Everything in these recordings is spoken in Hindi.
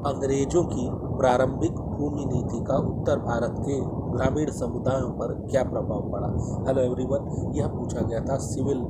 अंग्रेजों की प्रारंभिक भूमि नीति का उत्तर भारत के ग्रामीण समुदायों पर क्या प्रभाव पड़ा। हेलो एवरीवन, यह पूछा गया था सिविल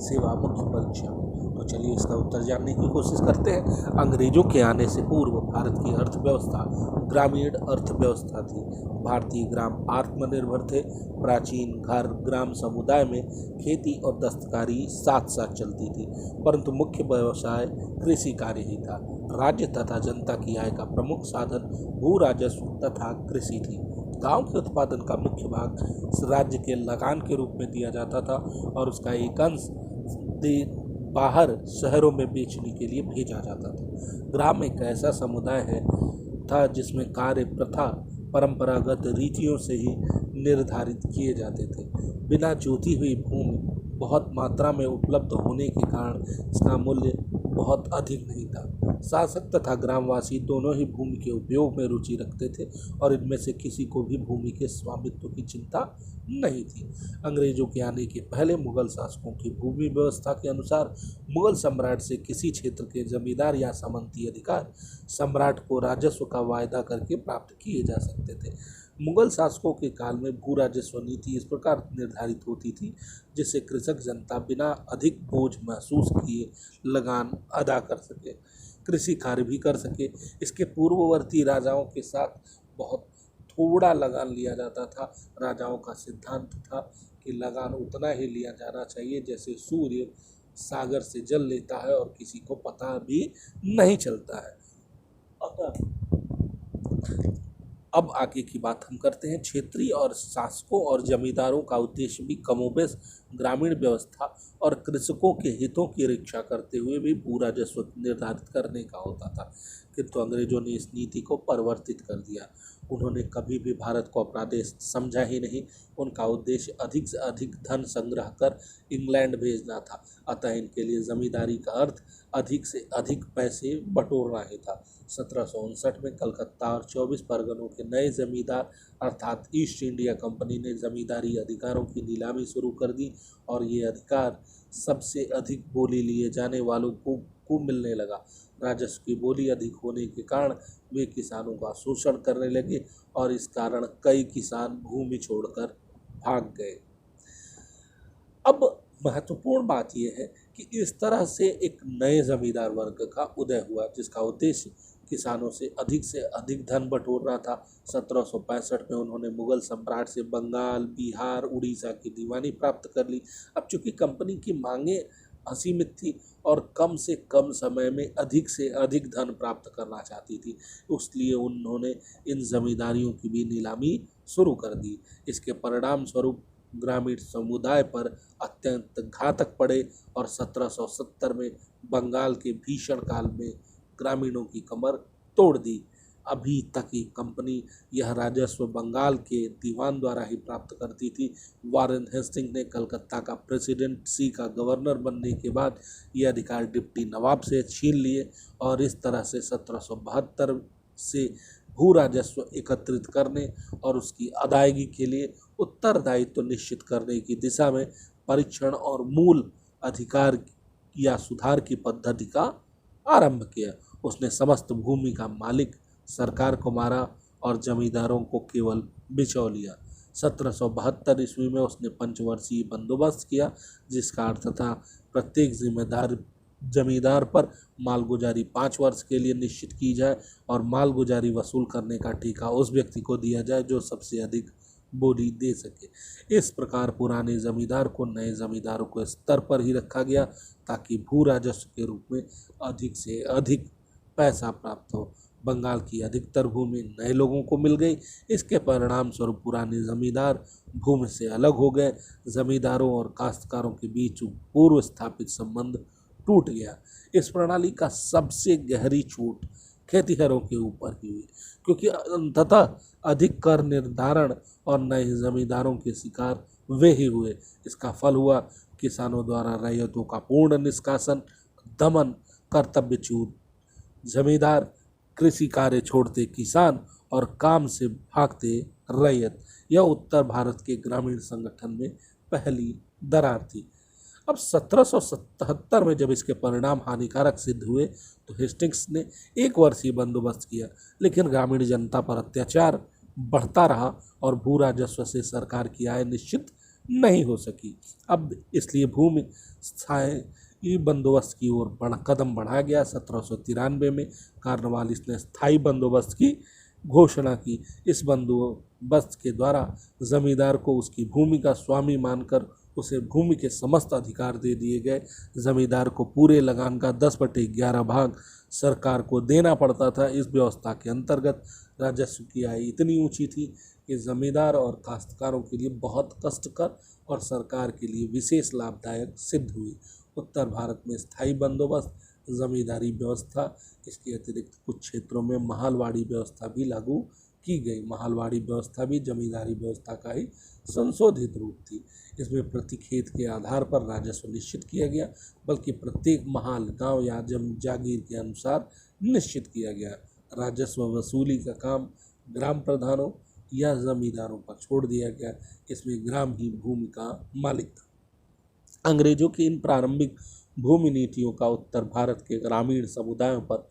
सेवा मुख्य परीक्षा में। तो चलिए इसका उत्तर जानने की कोशिश करते हैं। अंग्रेजों के आने से पूर्व भारत की अर्थव्यवस्था ग्रामीण अर्थव्यवस्था थी। भारतीय ग्राम आत्मनिर्भर थे। प्राचीन घर ग्राम समुदाय में खेती और दस्तकारी साथ साथ चलती थी, परंतु मुख्य व्यवसाय कृषि कार्य ही था। राज्य तथा जनता की आय का प्रमुख साधन भू राजस्व तथा कृषि थी। गांव के उत्पादन का मुख्य भाग राज्य के लगान के रूप में दिया जाता था और उसका एक अंश बाहर शहरों में बेचने के लिए भेजा जाता था। ग्राम एक ऐसा समुदाय था जिसमें कार्य प्रथा परंपरागत रीतियों से ही निर्धारित किए जाते थे। बिना जोती हुई भूमि बहुत मात्रा में उपलब्ध होने के कारण इसका मूल्य बहुत अधिक नहीं था। शासक तथा ग्रामवासी दोनों ही भूमि के उपयोग में रुचि रखते थे और इनमें से किसी को भी भूमि के स्वामित्व की चिंता नहीं थी। अंग्रेजों के आने के पहले मुगल शासकों की भूमि व्यवस्था के अनुसार मुगल सम्राट से किसी क्षेत्र के जमींदार या सामंती अधिकार सम्राट को राजस्व का वायदा करके प्राप्त किए जा सकते थे। मुगल शासकों के काल में भू राजस्व नीति इस प्रकार निर्धारित होती थी जिससे कृषक जनता बिना अधिक बोझ महसूस किए लगान अदा कर सके, कृषि कार्य भी कर सके। इसके पूर्ववर्ती राजाओं के साथ बहुत थोड़ा लगान लिया जाता था। राजाओं का सिद्धांत था कि लगान उतना ही लिया जाना चाहिए जैसे सूर्य सागर से जल लेता है और किसी को पता भी नहीं चलता है। अब आगे की बात हम करते हैं। क्षेत्रीय और शासकों और जमींदारों का उद्देश्य भी कमोबेश ग्रामीण व्यवस्था और कृषकों के हितों की रक्षा करते हुए भी भू राजस्व निर्धारित करने का होता था, किंतु अंग्रेजों ने इस नीति को परिवर्तित कर दिया। उन्होंने कभी भी भारत को अपना देश समझा ही नहीं। उनका उद्देश्य अधिक से अधिक धन संग्रह कर इंग्लैंड भेजना था, अतः इनके लिए जमींदारी का अर्थ अधिक से अधिक पैसे बटोरना ही था। 1759 में कलकत्ता और 24 परगनों के नए जमींदार अर्थात ईस्ट इंडिया कंपनी ने जमींदारी अधिकारों की नीलामी शुरू कर दी और ये अधिकार सबसे अधिक बोली लिए जाने वालों को मिलने लगा। राजस्व की बोली अधिक होने के कारण वे किसानों का शोषण करने लगे और इस कारण कई किसान भूमि छोड़कर भाग गए। अब महत्वपूर्ण बात यह है कि इस तरह से एक नए जमींदार वर्ग का उदय हुआ जिसका उद्देश्य किसानों से अधिक धन बटोरना था। 1765 में उन्होंने मुगल सम्राट से बंगाल, बिहार, उड़ीसा की दीवानी प्राप्त कर ली। अब चूंकि कंपनी की मांगे असीमित थी और कम से कम समय में अधिक से अधिक धन प्राप्त करना चाहती थी, इसलिए उन्होंने इन जमींदारियों की भी नीलामी शुरू कर दी। इसके परिणाम स्वरूप ग्रामीण समुदाय पर अत्यंत घातक पड़े और 1770 में बंगाल के भीषण काल में ग्रामीणों की कमर तोड़ दी। अभी तक ये कंपनी यह राजस्व बंगाल के दीवान द्वारा ही प्राप्त करती थी। वारेन हेस्टिंग ने कलकत्ता का प्रेसिडेंसी का गवर्नर बनने के बाद ये अधिकार डिप्टी नवाब से छीन लिए और इस तरह से 1772 से भू राजस्व एकत्रित करने और उसकी अदायगी के लिए उत्तरदायित्व निश्चित करने की दिशा में परीक्षण और मूल अधिकार या सुधार की पद्धति का आरंभ किया। उसने समस्त भूमि का मालिक सरकार को मारा और जमींदारों को केवल बिचौ लिया। 1772 ईस्वी में उसने पंचवर्षीय बंदोबस्त किया जिसका अर्थ था प्रत्येक जमींदार पर मालगुजारी 5 वर्ष के लिए निश्चित की जाए और मालगुजारी वसूल करने का ठेका उस व्यक्ति को दिया जाए जो सबसे अधिक बोली दे सके। इस प्रकार पुराने जमींदार को नए जमींदारों के स्तर पर ही रखा गया ताकि भू राजस्व के रूप में अधिक से अधिक पैसा प्राप्त हो। बंगाल की अधिकतर भूमि नए लोगों को मिल गई। इसके परिणाम स्वरूप पुराने जमींदार भूमि से अलग हो गए। जमींदारों और काश्तकारों के बीच पूर्व स्थापित संबंध टूट गया। इस प्रणाली का सबसे गहरी चोट खेतिहरों के ऊपर ही हुई, क्योंकि अंततः अधिक कर निर्धारण और नए जमींदारों के शिकार वे ही हुए। इसका फल हुआ किसानों द्वारा रैयतों का पूर्ण निष्कासन, दमन, कर्तव्यच्युत जमींदार, कृषि कार्य छोड़ते किसान और काम से भागते रैयत। यह उत्तर भारत के ग्रामीण संगठन में पहली दरार थी। अब 1777 में जब इसके परिणाम हानिकारक सिद्ध हुए तो हेस्टिंग्स ने एक वर्षीय बंदोबस्त किया, लेकिन ग्रामीण जनता पर अत्याचार बढ़ता रहा और भू राजस्व से सरकार की आय निश्चित नहीं हो सकी। अब इसलिए भूमि स्थायी बंदोबस्त की ओर कदम बढ़ाया गया। 1793 में कार्नवालिस ने स्थायी बंदोबस्त की घोषणा की। इस बंदोबस्त के द्वारा जमींदार को उसकी भूमि का स्वामी मानकर उसे भूमि के समस्त अधिकार दे दिए गए। जमींदार को पूरे लगान का 10/11 भाग सरकार को देना पड़ता था। इस व्यवस्था के अंतर्गत राजस्व की आय इतनी ऊंची थी कि जमींदार और काश्तकारों के लिए बहुत कष्टकर और सरकार के लिए विशेष लाभदायक सिद्ध हुई। उत्तर भारत में स्थायी बंदोबस्त, जमींदारी व्यवस्था, इसके अतिरिक्त कुछ क्षेत्रों में महालवाड़ी व्यवस्था भी लागू की गई। महालवाड़ी व्यवस्था भी जमींदारी व्यवस्था का ही संशोधित रूप थी। इसमें प्रति खेत के आधार पर राजस्व निश्चित किया गया, बल्कि प्रत्येक महाल, गांव या जागीर के अनुसार निश्चित किया गया। राजस्व वसूली का काम ग्राम प्रधानों या जमींदारों पर छोड़ दिया गया। इसमें ग्राम ही भूमि का मालिक था। अंग्रेजों की इन प्रारंभिक भूमि नीतियों का उत्तर भारत के ग्रामीण समुदायों पर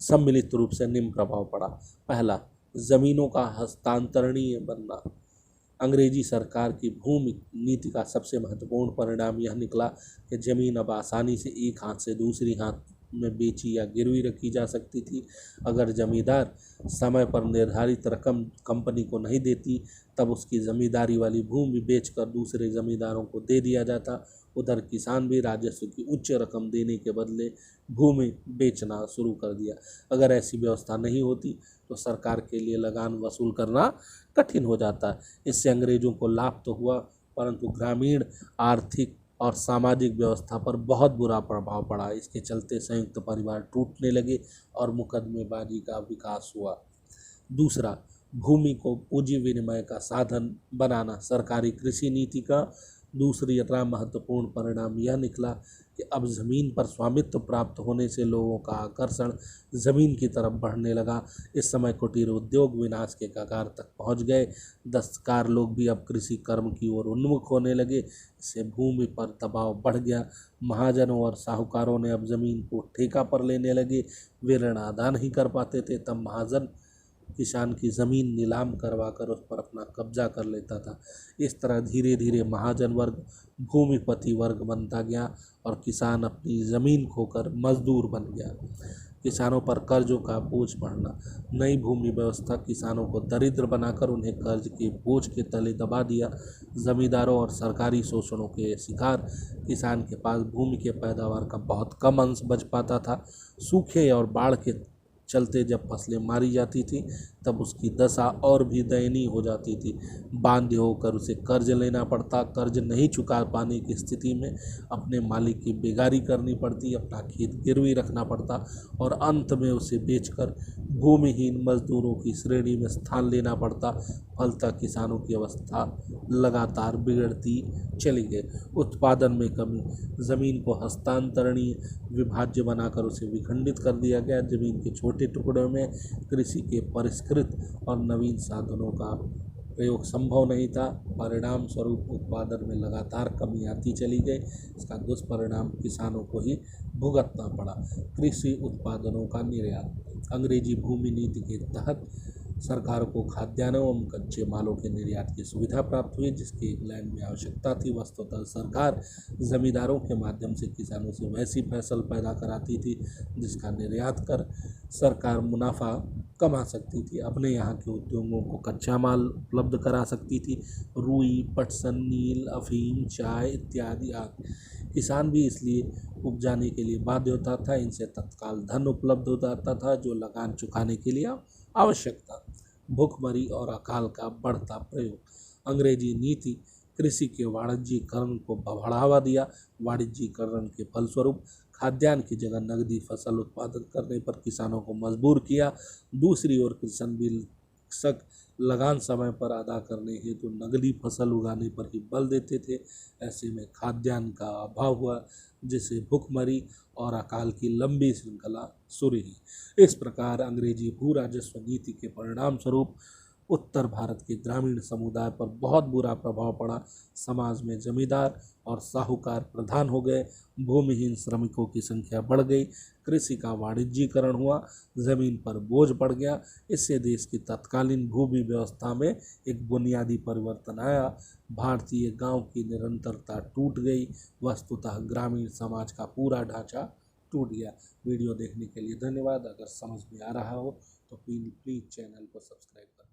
सम्मिलित रूप से निम्न प्रभाव पड़ा। पहला, जमीनों का हस्तांतरणीय बनना। अंग्रेजी सरकार की भूमि नीति का सबसे महत्वपूर्ण परिणाम यह निकला कि जमीन अब आसानी से एक हाथ से दूसरी हाथ में बेची या गिरवी रखी जा सकती थी। अगर जमींदार समय पर निर्धारित रकम कंपनी को नहीं देती, तब उसकी जमींदारी वाली भूमि बेचकर दूसरे जमींदारों को दे दिया जाता। उधर किसान भी राजस्व की उच्च रकम देने के बदले भूमि बेचना शुरू कर दिया। अगर ऐसी व्यवस्था नहीं होती तो सरकार के लिए लगान वसूल करना कठिन हो जाता। इससे अंग्रेजों को लाभ तो हुआ, परंतु ग्रामीण आर्थिक और सामाजिक व्यवस्था पर बहुत बुरा प्रभाव पड़ा। इसके चलते संयुक्त परिवार टूटने लगे और मुकदमेबाजी का विकास हुआ। दूसरा, भूमि को पूंजी विनिमय का साधन बनाना। सरकारी कृषि नीति का दूसरा महत्वपूर्ण परिणाम यह निकला कि अब जमीन पर स्वामित्व प्राप्त होने से लोगों का आकर्षण जमीन की तरफ बढ़ने लगा। इस समय कुटीर उद्योग विनाश के कगार तक पहुंच गए। दस्तकार लोग भी अब कृषि कर्म की ओर उन्मुख होने लगे। इससे भूमि पर दबाव बढ़ गया। महाजनों और साहूकारों ने अब जमीन को ठेका पर लेने लगे। वे ऋण अदा नहीं कर पाते थे, तब महाजन किसान की ज़मीन नीलाम करवाकर उस पर अपना कब्जा कर लेता था। इस तरह धीरे धीरे महाजन वर्ग भूमिपति वर्ग बनता गया और किसान अपनी ज़मीन खोकर मजदूर बन गया। किसानों पर कर्जों का बोझ बढ़ना। नई भूमि व्यवस्था किसानों को दरिद्र बनाकर उन्हें कर्ज के बोझ के तले दबा दिया। जमींदारों और सरकारी शोषणों के शिकार किसान के पास भूमि के पैदावार का बहुत कम अंश बच पाता था। सूखे और बाढ़ के चलते जब फसलें मारी जाती थी, तब उसकी दशा और भी दयनीय हो जाती थी। बांध्य होकर उसे कर्ज लेना पड़ता। कर्ज नहीं चुका पाने की स्थिति में अपने मालिक की बेगारी करनी पड़ती, अपना खेत गिरवी रखना पड़ता और अंत में उसे बेचकर भूमिहीन मजदूरों की श्रेणी में स्थान लेना पड़ता। फलतः किसानों की अवस्था लगातार बिगड़ती चली गई। उत्पादन में कमी। जमीन को हस्तांतरणीय विभाज्य बनाकर उसे विखंडित कर दिया गया। जमीन के छोटे टुकड़ों में कृषि के परिष्कृत और नवीन साधनों का प्रयोग संभव नहीं था। परिणाम स्वरूप उत्पादन में लगातार कमी आती चली गई। इसका दुष्परिणाम किसानों को ही भुगतना पड़ा। कृषि उत्पादनों का निर्यात। अंग्रेजी भूमि नीति के तहत सरकार को खाद्यान्नों एवं कच्चे मालों के निर्यात की सुविधा प्राप्त हुई, जिसकी इंग्लैंड में आवश्यकता थी। वस्तुतः सरकार जमींदारों के माध्यम से किसानों से वैसी फसल पैदा कराती थी जिसका निर्यात कर सरकार मुनाफा कमा सकती थी। अपने यहाँ के उद्योगों को कच्चा माल उपलब्ध करा सकती थी। रुई, पटसन, नील, अफीम, चाय इत्यादि आदि। किसान भी इसलिए उपजाने के लिए बाध्य होता था। इनसे तत्काल धन उपलब्ध हो जाता था जो लगान चुकाने के लिए आवश्यक था। भूखमरी और अकाल का बढ़ता प्रयोग। अंग्रेजी नीति कृषि के वाणिज्यीकरण को बढ़ावा दिया। वाणिज्यीकरण के फलस्वरूप खाद्यान्न की जगह नकदी फसल उत्पादन करने पर किसानों को मजबूर किया। दूसरी ओर किसान भी कृषक लगान समय पर अदा करने हेतु नकदी फसल उगाने पर ही बल देते थे। ऐसे में खाद्यान्न का अभाव हुआ, जिससे भूखमरी और अकाल की लंबी श्रृंखला शुरू हुई। इस प्रकार अंग्रेजी भू राजस्व नीति के परिणाम स्वरूप उत्तर भारत के ग्रामीण समुदाय पर बहुत बुरा प्रभाव पड़ा। समाज में जमींदार और साहूकार प्रधान हो गए, भूमिहीन श्रमिकों की संख्या बढ़ गई, कृषि का वाणिज्यीकरण हुआ, जमीन पर बोझ पड़ गया। इससे देश की तत्कालीन भूमि व्यवस्था में एक बुनियादी परिवर्तन आया। भारतीय गांव की निरंतरता टूट गई। वस्तुतः ग्रामीण समाज का पूरा ढांचा टूट गया। वीडियो देखने के लिए धन्यवाद। अगर समझ में आ रहा हो तो प्लीज़ चैनल को सब्सक्राइब करें।